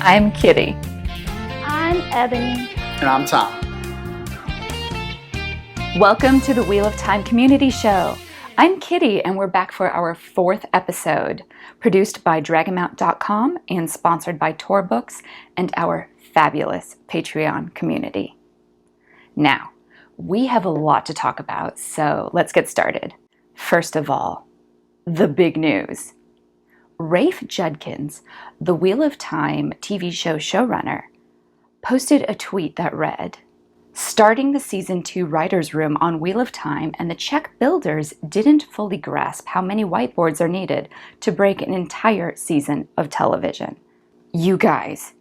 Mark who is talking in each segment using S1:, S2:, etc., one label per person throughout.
S1: I'm Kitty.
S2: I'm Ebony.
S3: And I'm Thom.
S1: Welcome to the Wheel of Time Community Show. I'm Kitty, and we're back for our 4th episode, produced by dragonmount.com and sponsored by Tor Books and our fabulous Patreon community. Now, we have a lot to talk about, so let's get started. First of all, the big news. Rafe Judkins, the Wheel of Time TV show showrunner, posted a tweet that read, "Starting the Season 2 writer's room on Wheel of Time, and the Czech builders didn't fully grasp how many whiteboards are needed to break an entire season of television." You guys,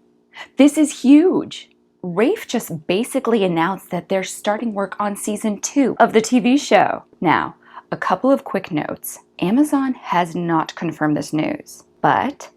S1: this is huge! Rafe just basically announced that they're starting work on Season 2 of the TV show. Now, a couple of quick notes. Amazon has not confirmed this news, but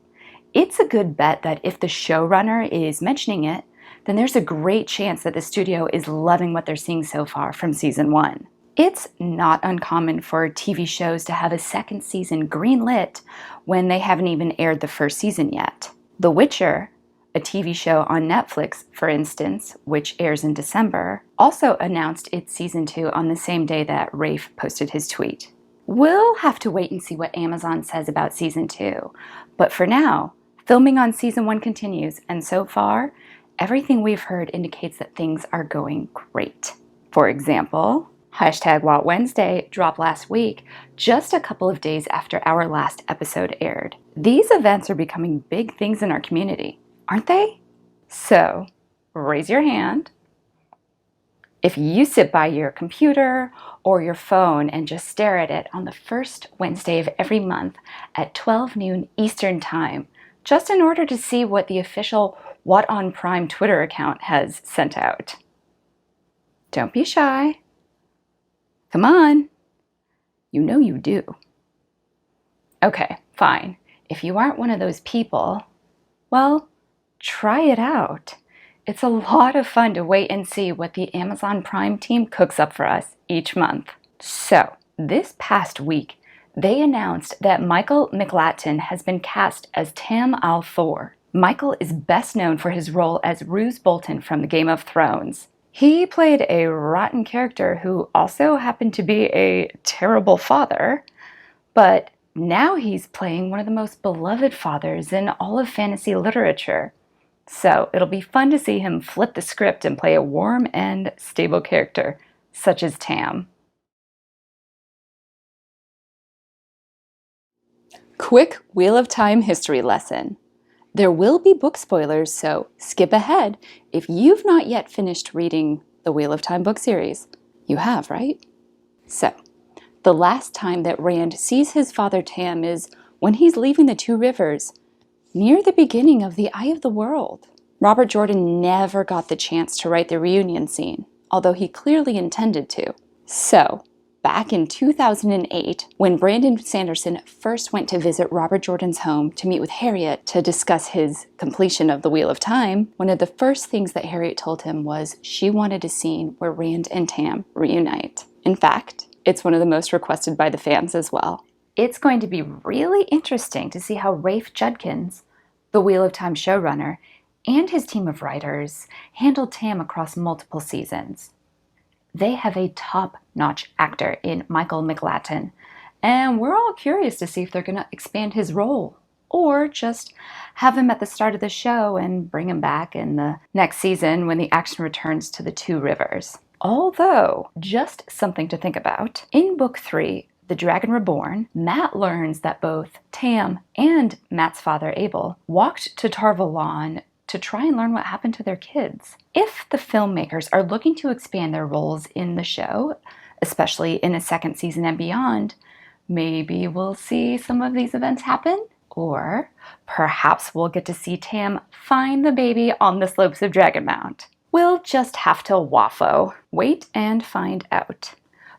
S1: it's a good bet that if the showrunner is mentioning it, then there's a great chance that the studio is loving what they're seeing so far from Season 1. It's not uncommon for TV shows to have a second season greenlit when they haven't even aired the first season yet. The Witcher, a TV show on Netflix, for instance, which airs in December, also announced its Season 2 on the same day that Rafe posted his tweet. We'll have to wait and see what Amazon says about Season 2, but for now, filming on Season 1 continues, and so far, everything we've heard indicates that things are going great. For example, #WOT Wednesday dropped last week, just a couple of days after our last episode aired. These events are becoming big things in our community, aren't they? So, raise your hand if you sit by your computer or your phone and just stare at it on the first Wednesday of every month at 12 noon Eastern Time, just in order to see what the official What on Prime Twitter account has sent out. Don't be shy. Come on. You know you do. Okay, fine. If you aren't one of those people, well, try it out. It's a lot of fun to wait and see what the Amazon Prime team cooks up for us each month. So, this past week, they announced that Michael Mcelhatton has been cast as Tam al'Thor. Michael is best known for his role as Roose Bolton from the Game of Thrones. He played a rotten character who also happened to be a terrible father, but now he's playing one of the most beloved fathers in all of fantasy literature. So it'll be fun to see him flip the script and play a warm and stable character, such as Tam. Quick Wheel of Time history lesson. There will be book spoilers, so skip ahead if you've not yet finished reading the Wheel of Time book series. You have, right? So, the last time that Rand sees his father Tam is when he's leaving the Two Rivers, near the beginning of The Eye of the World. Robert Jordan never got the chance to write the reunion scene, although he clearly intended to. So, back in 2008, when Brandon Sanderson first went to visit Robert Jordan's home to meet with Harriet to discuss his completion of the Wheel of Time, one of the first things that Harriet told him was she wanted a scene where Rand and Tam reunite. In fact, it's one of the most requested by the fans as well. It's going to be really interesting to see how Rafe Judkins, the Wheel of Time showrunner, and his team of writers handled Tam across multiple seasons. They have a top-notch actor in Michael Mcelhatton, and we're all curious to see if they're going to expand his role, or just have him at the start of the show and bring him back in the next season when the action returns to the Two Rivers. Although, just something to think about, in Book 3, The Dragon Reborn, Matt learns that both Tam and Matt's father, Abel, walked to Tar Valon to try and learn what happened to their kids. If the filmmakers are looking to expand their roles in the show, especially in a second season and beyond, maybe we'll see some of these events happen, or perhaps we'll get to see Tam find the baby on the slopes of Dragonmount. We'll just have to waffle. Wait and find out.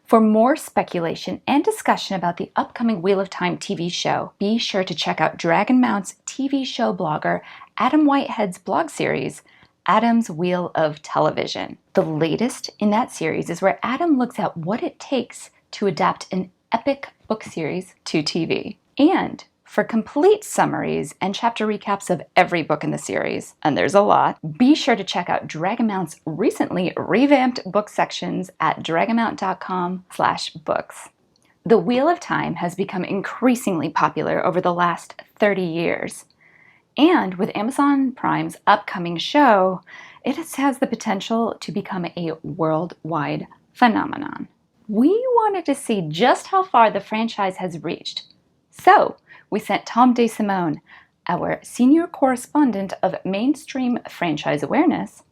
S1: For more speculation and discussion about the upcoming Wheel of Time TV show, be sure to check out Dragonmount's TV show blogger Adam Whitehead's blog series, Adam's Wheel of Television. The latest in that series is where Adam looks at what it takes to adapt an epic book series to TV. And For complete summaries and chapter recaps of every book in the series, and there's a lot, be sure to check out Dragamount's recently revamped book sections at dragamount.com/books. The Wheel of Time has become increasingly popular over the last 30 years. And with Amazon Prime's upcoming show, it has the potential to become a worldwide phenomenon. We wanted to see just how far the franchise has reached. So, we sent Thom DeSimone, our senior correspondent of mainstream franchise awareness,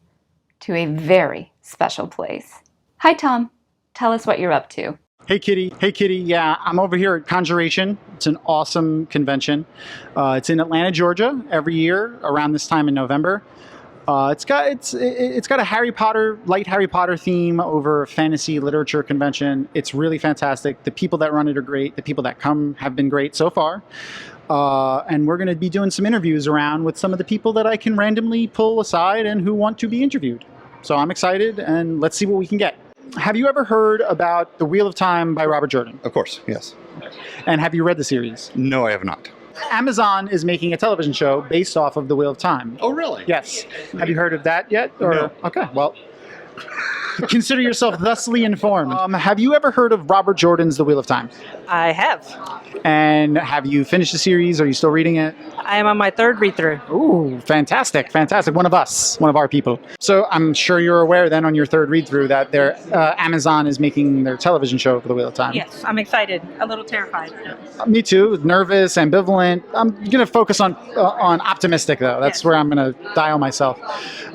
S1: to a very special place. Hi, Thom. Tell us what you're up to.
S3: Hey, Kitty. Hey, Kitty. Yeah, I'm over here at CONjuration. It's an awesome convention. It's in Atlanta, Georgia, every year around this time in November. It's got a light Harry Potter theme over a fantasy literature convention. It's really fantastic. The people that run it are great. The people that come have been great so far. And we're going to be doing some interviews around with some of the people that I can randomly pull aside and who want to be interviewed. So I'm excited, and let's see what we can get. Have you ever heard about The Wheel of Time by Robert Jordan?
S4: Of course, yes.
S3: And have you read the series?
S4: No, I have not.
S3: Amazon is making a television show based off of The Wheel of Time.
S4: Oh, really?
S3: Yes. Have you heard of that yet?
S4: No.
S3: Okay, well, consider yourself thusly informed. Have you ever heard of Robert Jordan's The Wheel of Time?
S5: I have.
S3: And have you finished the series? Are you still reading it?
S5: I am on my third read-through.
S3: Ooh, fantastic, fantastic. One of our people. So I'm sure you're aware then on your third read-through that Amazon is making their television show for The Wheel of Time.
S5: Yes, I'm excited. A little terrified.
S3: Me too. Nervous, ambivalent. I'm going to focus on optimistic, though. That's where I'm going to dial myself.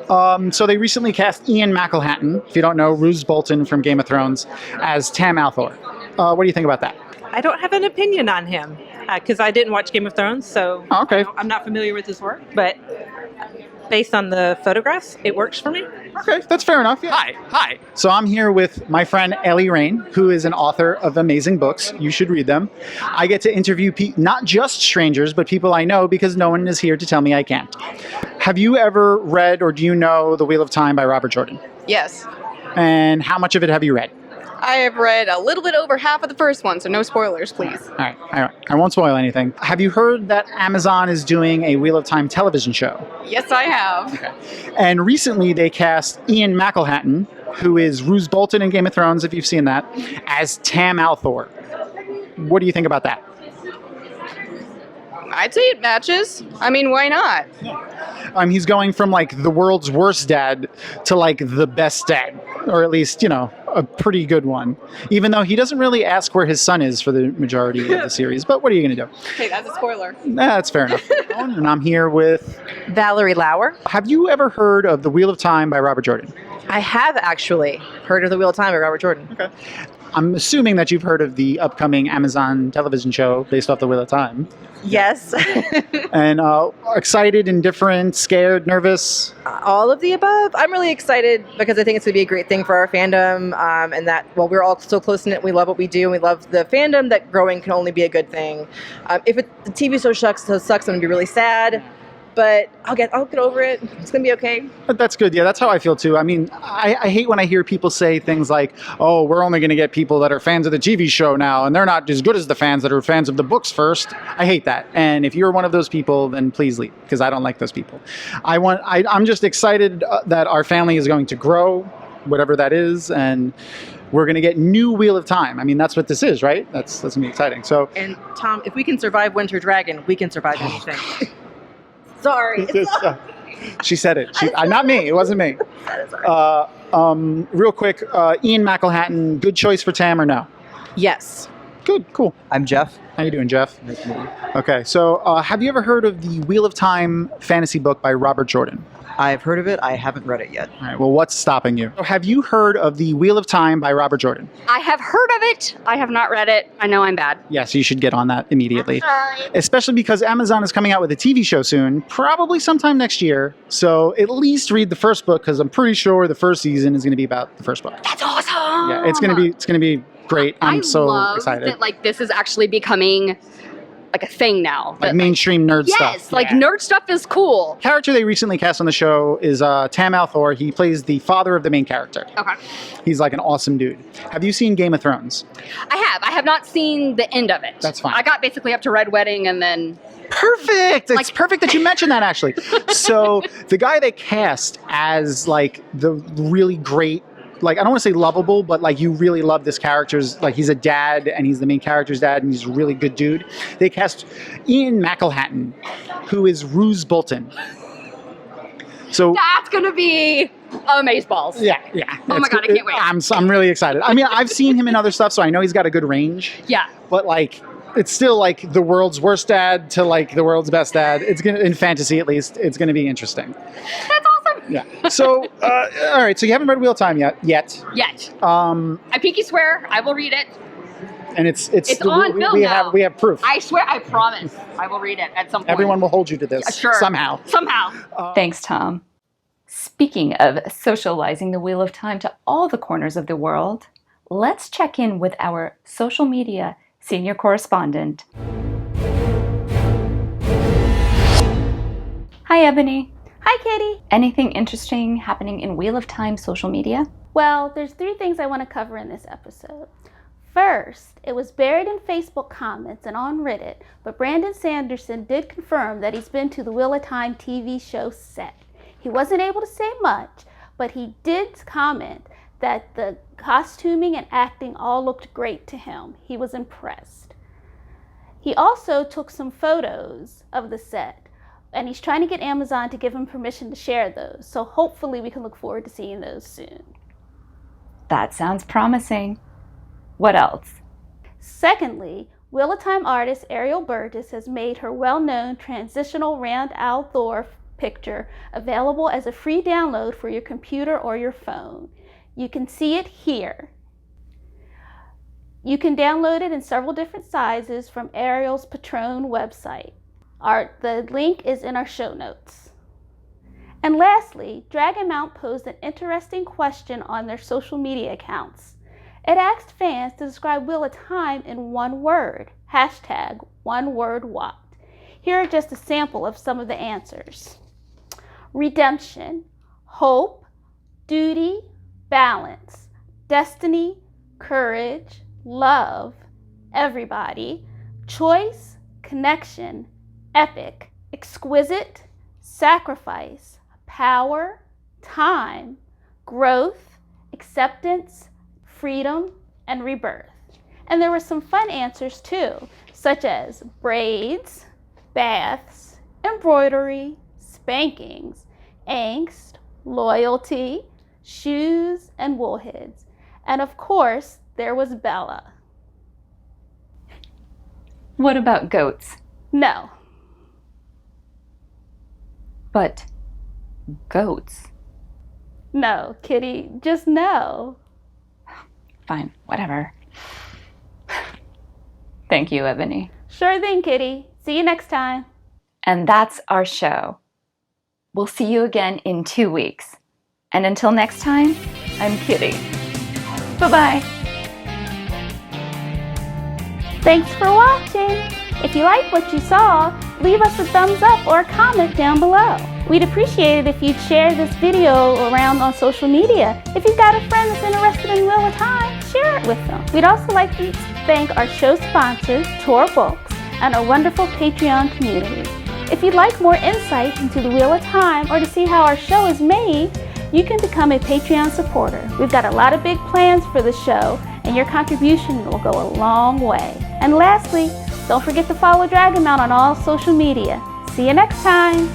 S3: So they recently cast Ian McElhatton, if you don't know, Roose Bolton from Game of Thrones, as Tam Althor. What do you think about that?
S5: I don't have an opinion on him because I didn't watch Game of Thrones, so
S3: okay.
S5: I'm not familiar with his work. But based on the photographs, it works for me.
S3: Okay, that's fair enough. Yeah. Hi. So I'm here with my friend Ellie Raine, who is an author of amazing books. You should read them. I get to interview not just strangers, but people I know because no one is here to tell me I can't. Have you ever read or do you know The Wheel of Time by Robert Jordan?
S6: Yes.
S3: And how much of it have you read?
S6: I have read a little bit over half of the first one, so no spoilers, please.
S3: All right. I won't spoil anything. Have you heard that Amazon is doing a Wheel of Time television show?
S6: Yes, I have.
S3: Okay. And recently they cast Ian McElhatton, who is Roose Bolton in Game of Thrones, if you've seen that, as Tam Althor. What do you think about that?
S6: I'd say it matches. I mean, why not?
S3: He's going from like the world's worst dad to like the best dad, or at least, a pretty good one. Even though he doesn't really ask where his son is for the majority of the series. But what are you going to do?
S6: Okay, that's a spoiler.
S3: That's fair enough. And I'm here with
S7: Valerie Lauer.
S3: Have you ever heard of The Wheel of Time by Robert Jordan?
S7: I have actually heard of The Wheel of Time by Robert Jordan.
S3: Okay. I'm assuming that you've heard of the upcoming Amazon television show based off The Wheel of Time.
S7: Yes.
S3: And excited, indifferent, scared, nervous?
S7: All of the above. I'm really excited because I think it's going to be a great thing for our fandom, and that, we're all so close-knit. We love what we do, and we love the fandom, that growing can only be a good thing. If the TV show sucks, I'm going to be really sad. But I'll get over it. It's going to be okay.
S3: That's good. Yeah, that's how I feel too. I mean, I hate when I hear people say things like, oh, we're only going to get people that are fans of the TV show now, and they're not as good as the fans that are fans of the books first. I hate that. And if you're one of those people, then please leave, because I don't like those people. I'm just excited that our family is going to grow, whatever that is, and we're going to get new Wheel of Time. I mean, that's what this is, right? That's going to be exciting. So,
S7: and Tom, if we can survive Winter Dragon, we can survive anything. Sorry.
S3: She said it. Not me. It wasn't me. Real quick, Ian McElhatton, good choice for Tam or no?
S7: Yes.
S3: Good, cool.
S8: I'm Jeff.
S3: How you doing, Jeff?
S8: Nice to meet you.
S3: Okay, so have you ever heard of the Wheel of Time fantasy book by Robert Jordan?
S8: I've heard of it. I haven't read it yet.
S3: All right, well, what's stopping you? Have you heard of the Wheel of Time by Robert Jordan?
S9: I have heard of it. I have not read it. I know I'm bad.
S3: Yes, you should get on that immediately. Especially because Amazon is coming out with a TV show soon, probably sometime next year. So at least read the first book, because I'm pretty sure the first season is going to be about the first book.
S9: That's awesome.
S3: Yeah, it's going to be great. I'm so
S9: love
S3: excited.
S9: that this is actually becoming like a thing now.
S3: Like mainstream nerd stuff.
S9: Yes, like nerd stuff is cool.
S3: Character they recently cast on the show is Thom DeSimone. He plays the father of the main character.
S9: Okay.
S3: He's like an awesome dude. Have you seen Game of Thrones?
S9: I have. I have not seen the end of it.
S3: That's fine.
S9: I got basically up to Red Wedding and then...
S3: Perfect. It's perfect that you mentioned that, actually. So the guy they cast as like the really great, like, I don't want to say lovable, but like you really love this character's, like he's a dad and he's the main character's dad and he's a really good dude. They cast Ian McElhatton, who is Roose Bolton. So
S9: that's gonna be amazeballs.
S3: Yeah.
S9: Oh my God, I can't wait.
S3: I'm really excited. I mean, I've seen him in other stuff, so I know he's got a good range.
S9: Yeah.
S3: But like, it's still like the world's worst dad to like the world's best dad. It's gonna, in fantasy at least, it's gonna be interesting.
S9: That's awesome.
S3: Yeah. So, all right. So you haven't read Wheel of Time yet.
S9: I pinky swear I will read it.
S3: And it's
S9: on film
S3: we
S9: now.
S3: have proof.
S9: I swear, I promise, I will read it at some point.
S3: Everyone will hold you to this.
S9: Sure.
S3: Somehow.
S1: Thanks, Tom. Speaking of socializing the Wheel of Time to all the corners of the world, let's check in with our social media senior correspondent. Hi, Ebony.
S2: Hi, Kitty.
S1: Anything interesting happening in Wheel of Time social media?
S2: Well, there's 3 things I want to cover in this episode. First, it was buried in Facebook comments and on Reddit, but Brandon Sanderson did confirm that he's been to the Wheel of Time TV show set. He wasn't able to say much, but he did comment that the costuming and acting all looked great to him. He was impressed. He also took some photos of the set, and he's trying to get Amazon to give him permission to share those. So hopefully we can look forward to seeing those soon.
S1: That sounds promising. What else?
S2: Secondly, Wheel of Time artist Ariel Burgess has made her well-known transitional Rand al'Thor picture available as a free download for your computer or your phone. You can see it here. You can download it in several different sizes from Ariel's Patron website. The link is in our show notes. And lastly, Dragon Mount posed an interesting question on their social media accounts. It asked fans to describe Wheel of Time in one word, #OneWordWoT. Here are just a sample of some of the answers. Redemption, hope, duty, balance, destiny, courage, love, everybody, choice, connection, epic, exquisite, sacrifice, power, time, growth, acceptance, freedom, and rebirth. And there were some fun answers too, such as braids, baths, embroidery, spankings, angst, loyalty, shoes, and woolheads. And of course, there was Bella.
S1: What about goats?
S2: No.
S1: But goats?
S2: No, Kitty, just no.
S1: Fine, whatever. Thank you, Ebony.
S2: Sure thing, Kitty. See you next time.
S1: And that's our show. We'll see you again in 2 weeks. And until next time, I'm Kitty. Bye-bye.
S2: Thanks for watching. If you like what you saw, leave us a thumbs up or a comment down below. We'd appreciate it if you'd share this video around on social media. If you've got a friend that's interested in Wheel of Time, share it with them. We'd also like to thank our show sponsors, Tor Books, and our wonderful Patreon community. If you'd like more insight into the Wheel of Time or to see how our show is made, you can become a Patreon supporter. We've got a lot of big plans for the show, and your contribution will go a long way. And lastly, don't forget to follow Dragon Mount on all social media. See you next time.